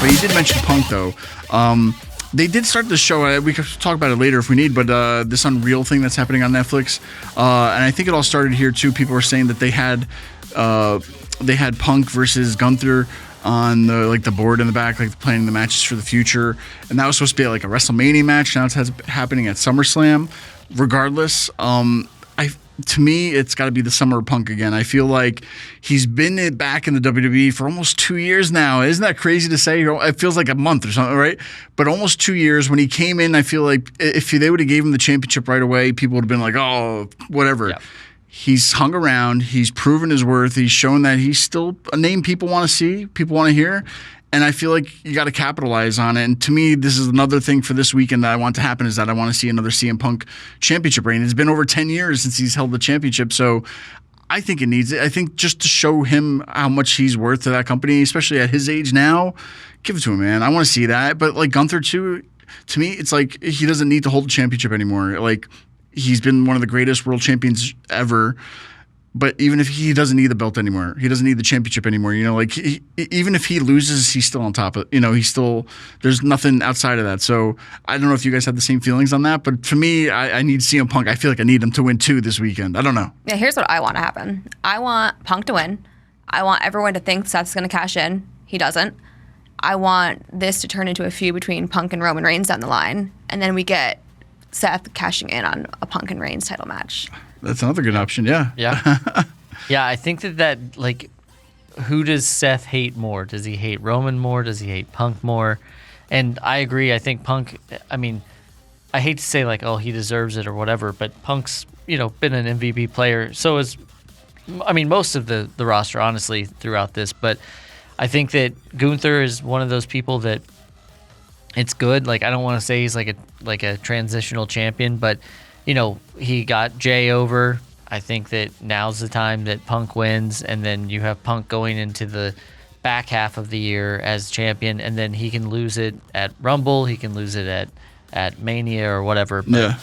But you did mention Punk, though. They did start the show. We could talk about it later if we need, but this Unreal thing that's happening on Netflix, and I think it all started here too. People were saying that they had Punk versus Gunther on the board in the back, like planning the matches for the future, and that was supposed to be like a WrestleMania match. Now it's happening at SummerSlam. Regardless, to me, it's got to be the Summer of Punk again. I feel like he's been back in the WWE for almost 2 years now. Isn't that crazy to say? It feels like a month or something, right? But almost 2 years. When he came in, I feel like if they would have gave him the championship right away, people would have been like, oh, whatever. Yep. He's hung around. He's proven his worth. He's shown that he's still a name people want to see, people want to hear. And I feel like you got to capitalize on it. And to me, this is another thing for this weekend that I want to happen is that I want to see another CM Punk championship reign. It's been over 10 years since he's held the championship. So I think it needs it. I think just to show him how much he's worth to that company, especially at his age now, give it to him, man. I want to see that. But like Gunther, too, to me, it's like he doesn't need to hold the championship anymore. Like he's been one of the greatest world champions ever. But even if he doesn't need the belt anymore, he doesn't need the championship anymore. Even if he loses, he's still on top of. There's nothing outside of that. So I don't know if you guys have the same feelings on that. But for me, I need CM Punk. I feel like I need him to win too this weekend. I don't know. Yeah, here's what I want to happen. I want Punk to win. I want everyone to think Seth's going to cash in. He doesn't. I want this to turn into a feud between Punk and Roman Reigns down the line, and then we get Seth cashing in on a Punk and Reigns title match. That's another good option, yeah. Yeah. Yeah, I think that, who does Seth hate more? Does he hate Roman more? Does he hate Punk more? And I agree. I think Punk, I hate to say, he deserves it or whatever, but Punk's, been an MVP player. So is, most of the roster, honestly, throughout this. But I think that Gunther is one of those people that it's good. I don't want to say he's like a transitional champion, but he got Jay over. I think that now's the time that Punk wins, and then you have Punk going into the back half of the year as champion, and then he can lose it at Rumble, he can lose it at Mania or whatever. But yeah.